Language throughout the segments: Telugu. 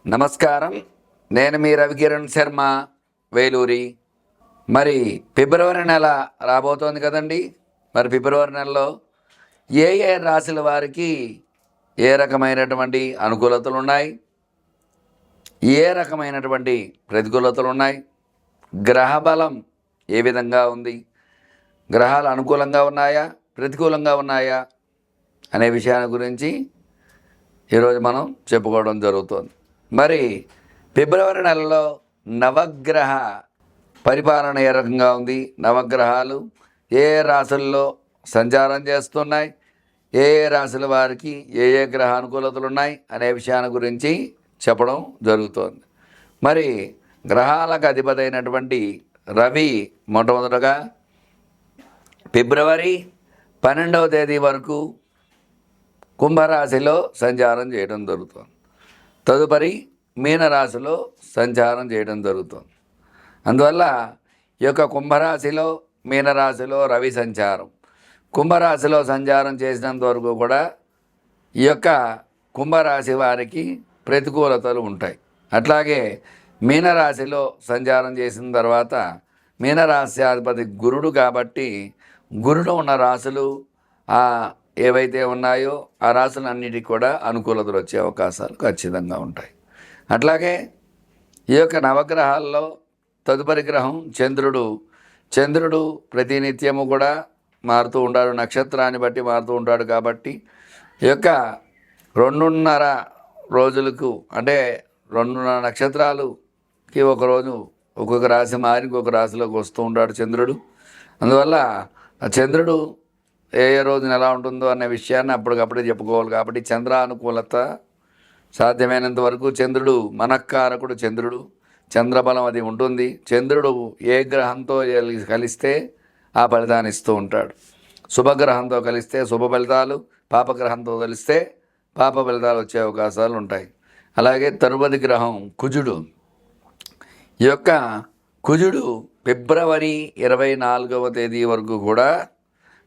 నమస్కారం. నేను మీ రవికిరణ్ శర్మ, వేలూరి. మరి ఫిబ్రవరి నెల రాబోతోంది కదండి. మరి ఫిబ్రవరి నెలలో ఏ ఏ రాశుల వారికి ఏ రకమైనటువంటి అనుకూలతలు ఉన్నాయి, ఏ రకమైనటువంటి ప్రతికూలతలు ఉన్నాయి, గ్రహ బలం ఏ విధంగా ఉంది, గ్రహాలు అనుకూలంగా ఉన్నాయా ప్రతికూలంగా ఉన్నాయా అనే విషయాన్ని గురించి ఈరోజు మనం చెప్పుకోవడం జరుగుతుంది. మరి ఫిబ్రవరి నెలలో నవగ్రహ పరిపాలన ఏ రకంగా ఉంది, నవగ్రహాలు ఏ రాశుల్లో సంచారం చేస్తున్నాయి, ఏ రాశుల వారికి ఏ ఏ గ్రహ అనుకూలతలు ఉన్నాయి అనే విషయాన్ని గురించి చెప్పడం జరుగుతోంది. మరి గ్రహాలకు అధిపతి అయినటువంటి రవి మొట్టమొదటగా ఫిబ్రవరి 12వ తేదీ వరకు కుంభరాశిలో సంచారం చేయడం జరుగుతుంది. తదుపరి మీనరాశిలో సంచారం చేయడం జరుగుతుంది. అందువల్ల ఈ యొక్క కుంభరాశిలో మీనరాశిలో రవి సంచారం, కుంభరాశిలో సంచారం చేసినంత వరకు కూడా ఈ యొక్క కుంభరాశి వారికి ప్రతికూలతలు ఉంటాయి. అట్లాగే మీనరాశిలో సంచారం చేసిన తర్వాత మీనరాశి అధిపతి గురుడు కాబట్టి గురుడు ఉన్న రాశులు ఏవైతే ఉన్నాయో ఆ రాశులన్నిటికీ కూడా అనుకూలతలు వచ్చే అవకాశాలు ఖచ్చితంగా ఉంటాయి. అట్లాగే ఈ యొక్క నవగ్రహాల్లో తదుపరి గ్రహం చంద్రుడు ప్రతినిత్యము కూడా మారుతూ ఉంటాడు, నక్షత్రాన్ని బట్టి మారుతూ ఉంటాడు. కాబట్టి ఈ యొక్క 2.5 రోజులకు అంటే 2.5 నక్షత్రాలకి ఒకరోజు ఒక్కొక్క రాశి మారి ఇంకొక రాశిలోకి వస్తూ ఉంటాడు చంద్రుడు. అందువల్ల ఆ చంద్రుడు ఏ రోజున ఎలా ఉంటుందో అనే విషయాన్ని అప్పటికప్పుడే చెప్పుకోవాలి. కాబట్టి చంద్రానుకూలత సాధ్యమైనంత వరకు చంద్రుడు మనఃకారకుడు, చంద్రబలం అది ఉంటుంది. చంద్రుడు ఏ గ్రహంతో కలిస్తే ఆ ఫలితాన్ని ఇస్తూ ఉంటాడు. శుభగ్రహంతో కలిస్తే శుభ ఫలితాలు, పాపగ్రహంతో కలిస్తే పాప ఫలితాలు వచ్చే అవకాశాలు ఉంటాయి. అలాగే తరువాతి గ్రహం కుజుడు. ఈ యొక్క కుజుడు ఫిబ్రవరి 24వ తేదీ వరకు కూడా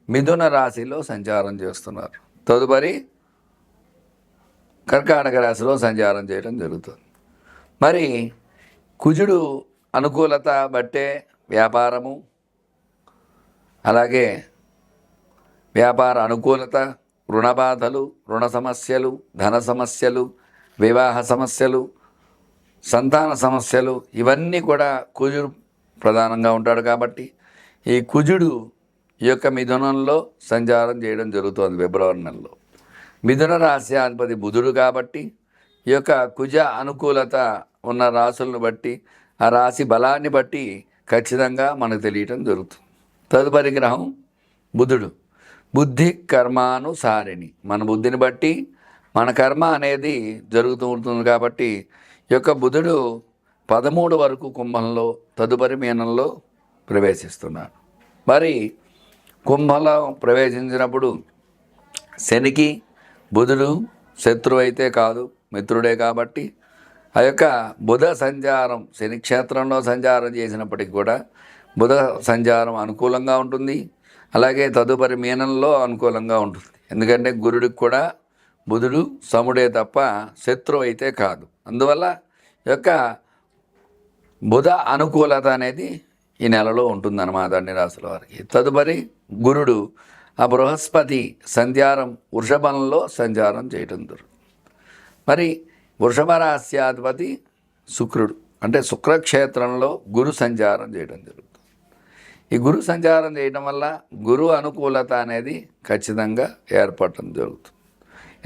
మిథున రాశిలో సంచారం చేస్తున్నారు. తదుపరి కర్కాటక రాశిలో సంచారం చేయడం జరుగుతుంది. మరి కుజుడు అనుకూలత బట్టే వ్యాపారము, అలాగే వ్యాపార అనుకూలత, రుణ బాధలు, రుణ సమస్యలు, ధన సమస్యలు, వివాహ సమస్యలు, సంతాన సమస్యలు ఇవన్నీ కూడా కుజుడు ప్రధానంగా ఉంటాడు. కాబట్టి ఈ కుజుడు ఈ యొక్క మిథునంలో సంచారం చేయడం జరుగుతుంది ఫిబ్రవరి నెలలో. మిథున రాశి అధిపతి బుధుడు కాబట్టి ఈ యొక్క కుజ అనుకూలత ఉన్న రాశులను బట్టి ఆ రాశి బలాన్ని బట్టి ఖచ్చితంగా మనకు తెలియటం జరుగుతుంది. తదుపరి గ్రహం బుధుడు. బుద్ధి కర్మానుసారిణి, మన బుద్ధిని బట్టి మన కర్మ అనేది జరుగుతూ ఉంటుంది. కాబట్టి ఈ యొక్క బుధుడు 13 వరకు కుంభంలో తదుపరి మీనంలో ప్రవేశిస్తున్నాడు. మరి కుంభంలో ప్రవేశించినప్పుడు శనికి బుధుడు శత్రువు అయితే కాదు, మిత్రుడే. కాబట్టి ఆ యొక్క బుధ సంచారం శని క్షేత్రంలో సంచారం చేసినప్పటికీ కూడా బుధ సంచారం అనుకూలంగా ఉంటుంది. అలాగే తదుపరి మీనంలో అనుకూలంగా ఉంటుంది. ఎందుకంటే గురుడికి కూడా బుధుడు సముడే తప్ప శత్రువు అయితే కాదు. అందువల్ల ఈ యొక్క బుధ అనుకూలత అనేది ఈ నెలలో ఉంటుందన్నమాట అన్ని రాశుల వారికి. తదుపరి గురుడు ఆ బృహస్పతి సంచారం వృషభంలో సంచారం చేయటం జరుగుతుంది. మరి వృషభ రాశ్యాధిపతి శుక్రుడు, అంటే శుక్రక్షేత్రంలో గురు సంచారం చేయడం జరుగుతుంది. ఈ గురు సంచారం చేయడం వల్ల గురు అనుకూలత అనేది ఖచ్చితంగా ఏర్పడటం జరుగుతుంది.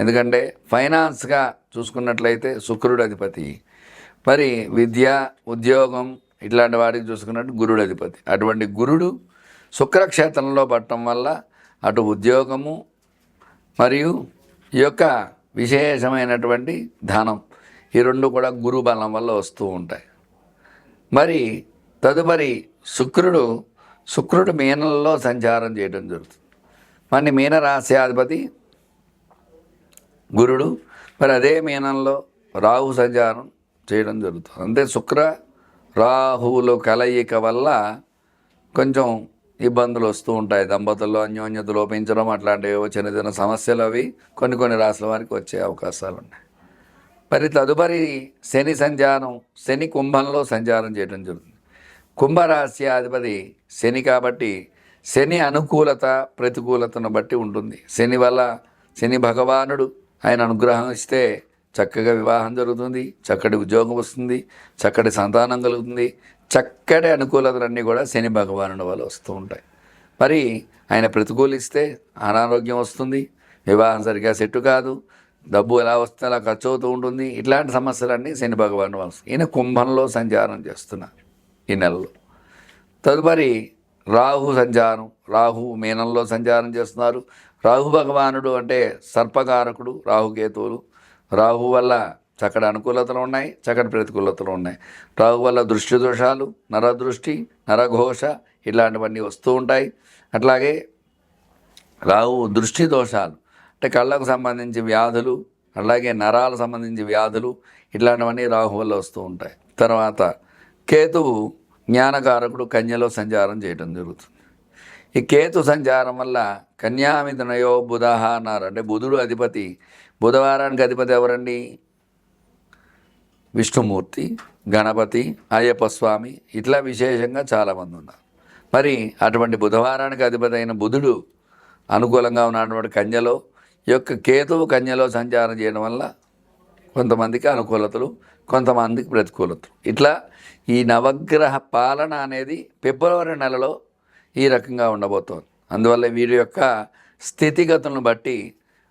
ఎందుకంటే ఫైనాన్స్గా చూసుకున్నట్లయితే శుక్రుడు అధిపతి, మరి విద్య, ఉద్యోగం ఇట్లాంటి వాటికి చూసుకున్నట్టు గురుడు అధిపతి. అటువంటి గురుడు శుక్రక్షేత్రంలో పడటం వల్ల అటు ఉద్యోగము మరియు ఈ యొక్క విశేషమైనటువంటి ధనం ఈ రెండు కూడా గురు బలం వల్ల వస్తూ ఉంటాయి. మరి తదుపరి శుక్రుడు మీనంలో సంచారం చేయడం జరుగుతుంది. మరి మీనరాశ్యాధిపతి గురుడు, మరి అదే మీనంలో రాహు సంచారం చేయడం జరుగుతుంది. అంటే శుక్ర రాహువుల కలయిక వల్ల కొంచెం ఇబ్బందులు వస్తూ ఉంటాయి. దంపతుల్లో అన్యోన్యత లోపించడం అట్లాంటివి చిన్న చిన్న సమస్యలు అవి కొన్ని రాశుల వారికి వచ్చే అవకాశాలు ఉన్నాయి. మరి తదుపరి శని సంచారం, శని కుంభంలో సంచారం చేయడం జరుగుతుంది. కుంభరాశి అధిపతి శని కాబట్టి శని అనుకూలత ప్రతికూలతను బట్టి ఉంటుంది. శని వల్ల శని భగవానుడు ఆయన అనుగ్రహం ఇస్తే చక్కగా వివాహం జరుగుతుంది, చక్కటి ఉద్యోగం వస్తుంది, చక్కటి సంతానం కలుగుతుంది. చక్కటి అనుకూలతలన్నీ కూడా శని భగవానుడి వల్ల వస్తూ ఉంటాయి. మరి ఆయన ప్రతికూలిస్తే అనారోగ్యం వస్తుంది, వివాహం సరిగ్గా సెట్టు కాదు, డబ్బు ఎలా వస్తే అలా ఖర్చు అవుతూ ఉంటుంది. ఇట్లాంటి సమస్యలన్నీ శని భగవానుడు వల్ల. ఈయన కుంభంలో సంచారం చేస్తున్నారు ఈ నెలలో. తదుపరి రాహు సంచారం, రాహు మీనంలో సంచారం చేస్తున్నారు. రాహు భగవానుడు అంటే సర్పకారకుడు, రాహుకేతువులు. రాహు వల్ల చక్కటి అనుకూలతలు ఉన్నాయి, చక్కటి ప్రతికూలతలు ఉన్నాయి. రాహు వల్ల దృష్టి దోషాలు, నరదృష్టి, నరఘోష ఇట్లాంటివన్నీ వస్తూ ఉంటాయి. అట్లాగే రాహు దృష్టి దోషాలు అంటే కళ్ళకు సంబంధించి వ్యాధులు, అలాగే నరాలకు సంబంధించి వ్యాధులు ఇట్లాంటివన్నీ రాహు వల్ల వస్తూ ఉంటాయి. తర్వాత కేతువు జ్ఞానకారకుడు, కన్యలో సంచారం చేయడం జరుగుతుంది. ఈ కేతు సంచారం వల్ల కన్యామిథునయో బుధః అన్నారు. అంటే బుధుడు అధిపతి. బుధవారానికి అధిపతి ఎవరండి? విష్ణుమూర్తి, గణపతి, అయ్యప్ప స్వామి ఇట్లా విశేషంగా చాలామంది ఉన్నారు. మరి అటువంటి బుధవారానికి అధిపతి అయిన బుధుడు అనుకూలంగా ఉన్నటువంటి కన్యలో, ఈ యొక్క కేతువు కన్యలో సంచారం చేయడం వల్ల కొంతమందికి అనుకూలతలు, కొంతమందికి ప్రతికూలతలు. ఇట్లా ఈ నవగ్రహ పాలన అనేది ఫిబ్రవరి నెలలో ఈ రకంగా ఉండబోతోంది. అందువల్ల వీరి యొక్క స్థితిగతులను బట్టి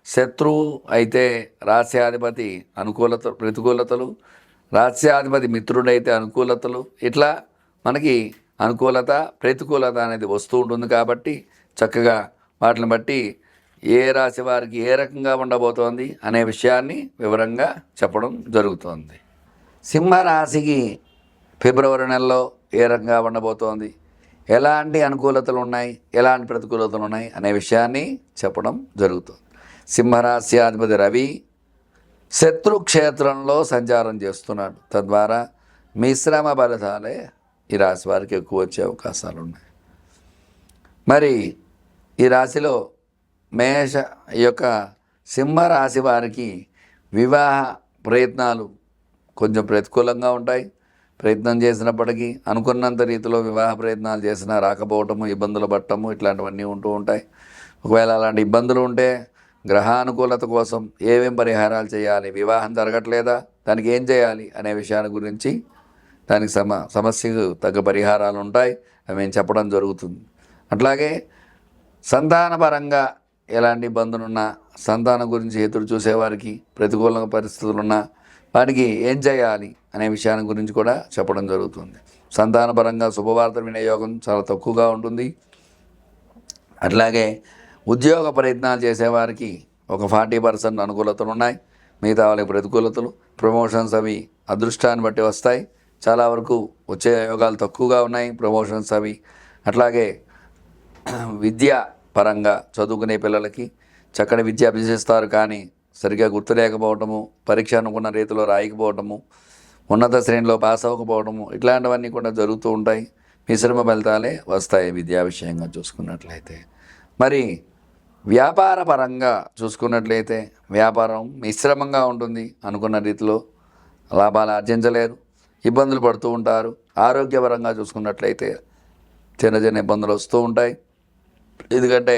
శత్రువు అయితే రాస్యాధిపతి అనుకూలత ప్రతికూలతలు, రాస్యాధిపతి మిత్రుడైతే అనుకూలతలు, ఇట్లా మనకి అనుకూలత ప్రతికూలత అనేది వస్తూ ఉంటుంది. కాబట్టి చక్కగా వాటిని బట్టి ఏ రాశి వారికి ఏ రకంగా ఉండబోతోంది అనే విషయాన్ని వివరంగా చెప్పడం జరుగుతోంది. సింహరాశికి ఫిబ్రవరి నెలలో ఏ రకంగా ఉండబోతోంది, ఎలాంటి అనుకూలతలు ఉన్నాయి, ఎలాంటి ప్రతికూలతలు ఉన్నాయి అనే విషయాన్ని చెప్పడం జరుగుతుంది. సింహరాశి అధిపతి రవి శత్రుక్షేత్రంలో సంచారం చేస్తున్నాడు. తద్వారా మిశ్రమ ఫలితాలే ఈ రాశి వారికి ఎక్కువ వచ్చే అవకాశాలు ఉన్నాయి. మరి ఈ రాశిలో ఈ యొక్క సింహరాశి వారికి వివాహ ప్రయత్నాలు కొంచెం ప్రతికూలంగా ఉంటాయి. ప్రయత్నం చేసినప్పటికీ అనుకున్నంత రీతిలో వివాహ ప్రయత్నాలు చేసినా రాకపోవటము, ఇబ్బందులు పడటము ఇట్లాంటివన్నీ ఉంటూ ఉంటాయి. ఒకవేళ అలాంటి ఇబ్బందులు ఉంటే గ్రహానుకూలత కోసం ఏమేం పరిహారాలు చేయాలి, వివాహం జరగట్లేదా దానికి ఏం చేయాలి అనే విషయాన్ని గురించి దానికి సమస్యకు తగ్గ పరిహారాలు ఉంటాయి, అవి మేము చెప్పడం జరుగుతుంది. అట్లాగే సంతానపరంగా ఎలాంటి ఇబ్బందులున్నా, సంతానం గురించి ఎదురు చూసేవారికి ప్రతికూల పరిస్థితులున్నా వాటికి ఏం చేయాలి అనే విషయాన్ని గురించి కూడా చెప్పడం జరుగుతుంది. సంతానపరంగా శుభవార్త వినియోగం చాలా తక్కువగా ఉంటుంది. అట్లాగే ఉద్యోగ ప్రయత్నాలు చేసేవారికి ఒక 40% అనుకూలతలు ఉన్నాయి, మిగతా వాళ్ళకి ప్రతికూలతలు. ప్రమోషన్స్ అవి అదృష్టాన్ని బట్టి వస్తాయి, చాలా వరకు వచ్చే యోగాలు తక్కువగా ఉన్నాయి ప్రమోషన్స్ అవి. అట్లాగే విద్యా పరంగా చదువుకునే పిల్లలకి చక్కటి విద్య అభ్యసిస్తారు, కానీ సరిగ్గా గుర్తులేకపోవటము, పరీక్ష అనుకున్న రీతిలో రాయకపోవటము, ఉన్నత శ్రేణిలో పాస్ అవ్వకపోవటము ఇట్లాంటివన్నీ కూడా జరుగుతూ ఉంటాయి. మిశ్రమ ఫలితాలే వస్తాయి విద్యా విషయంగా చూసుకున్నట్లయితే. మరి వ్యాపార పరంగా చూసుకున్నట్లయితే వ్యాపారం మిశ్రమంగా ఉంటుంది, అనుకున్న రీతిలో లాభాలు ఆర్జించలేరు, ఇబ్బందులు పడుతూ ఉంటారు. ఆరోగ్యపరంగా చూసుకున్నట్లయితే చిన్న చిన్న ఇబ్బందులు వస్తూ ఉంటాయి. ఎందుకంటే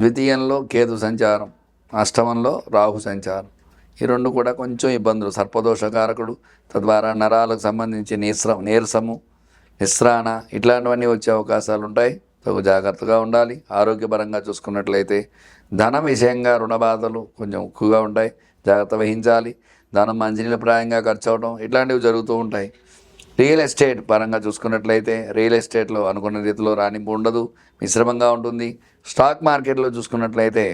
ద్వితీయంలో కేతు సంచారం, అష్టమంలో రాహు సంచారం, ఈ రెండు కూడా కొంచెం ఇబ్బందులు. సర్పదోషకారకుడు, తద్వారా నరాలకు సంబంధించి నీరసము, నిస్రాణ ఇట్లాంటివన్నీ వచ్చే అవకాశాలు ఉంటాయి. తగు జాగ్రత్తగా ఉండాలి. ఆరోగ్యపరంగా చూసుకున్నట్లయితే ధన విషయంగా రుణ బాధలు కొంచెం ఎక్కువగా ఉంటాయి, జాగ్రత్త వహించాలి. ధనం మంచినీళ్ళ ప్రాయంగా ఖర్చు అవడం ఇట్లాంటివి జరుగుతూ ఉంటాయి. రియల్ ఎస్టేట్ పరంగా చూసుకున్నట్లయితే రియల్ ఎస్టేట్లో అనుకున్న రీతిలో రాణింపు ఉండదు, మిశ్రమంగా ఉంటుంది. స్టాక్ మార్కెట్లో చూసుకున్నట్లయితే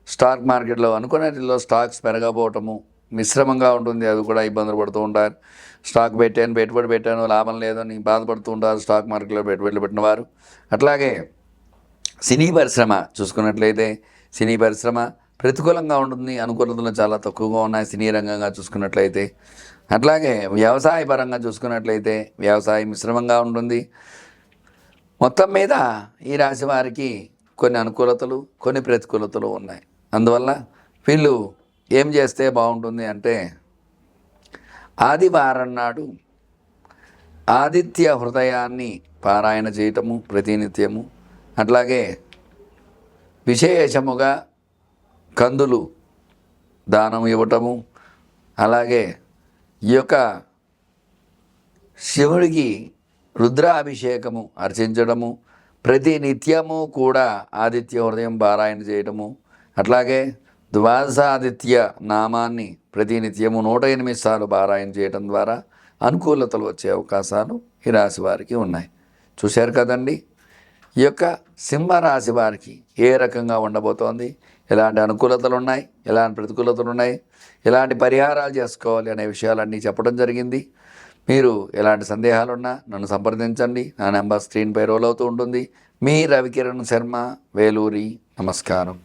స్టాక్ మార్కెట్లో అనుకున్న రీతిలో స్టాక్స్ పెరగకపోవటము మిశ్రమంగా ఉంటుంది, అది కూడా ఇబ్బందులు పడుతూ ఉంటారు. స్టాక్ పెట్టుబడి పెట్టాను లాభం లేదని బాధపడుతూ ఉంటారు స్టాక్ మార్కెట్లో పెట్టుబడులు పెట్టిన వారు. అట్లాగే సినీ పరిశ్రమ చూసుకున్నట్లయితే సినీ పరిశ్రమ ప్రతికూలంగా ఉంటుంది, అనుకూలతలు చాలా తక్కువగా ఉన్నాయి సినీ రంగంగా చూసుకున్నట్లయితే. అట్లాగే వ్యవసాయ పరంగా చూసుకున్నట్లయితే వ్యవసాయం మిశ్రమంగా ఉంటుంది. మొత్తం మీద ఈ రాశి వారికి కొన్ని అనుకూలతలు, కొన్ని ప్రతికూలతలు ఉన్నాయి. అందువల్ల వీళ్ళు ఏం చేస్తే బాగుంటుంది అంటే ఆదివారం నాడు ఆదిత్య హృదయాన్ని పారాయణ చేయటము ప్రతినిత్యము, అట్లాగే విశేషముగా కందులు దానం ఇవ్వటము, అలాగే ఈ యొక్క శివుడికి రుద్రాభిషేకము అర్చించడము, ప్రతి నిత్యము కూడా ఆదిత్య హృదయం పారాయణ చేయడము, అట్లాగే ద్వాదశాదిత్య నామాన్ని ప్రతినిత్యము 108 సార్లు పారాయణ చేయడం ద్వారా అనుకూలతలు వచ్చే అవకాశాలు ఈ రాశి వారికి ఉన్నాయి. చూశారు కదండి, ఈ యొక్క సింహరాశి వారికి ఏ రకంగా ఉండబోతోంది, ఎలాంటి అనుకూలతలు ఉన్నాయి, ఎలాంటి ప్రతికూలతలు ఉన్నాయి, ఎలాంటి పరిహారాలు చేసుకోవాలి అనే విషయాలన్నీ చెప్పడం జరిగింది. మీరు ఎలాంటి సందేహాలున్నా నన్ను సంప్రదించండి. నా నెంబర్ స్క్రీన్పై రోల్ అవుతూ ఉంటుంది. మీ రవికిరణ్ శర్మ, వేలూరి. నమస్కారం.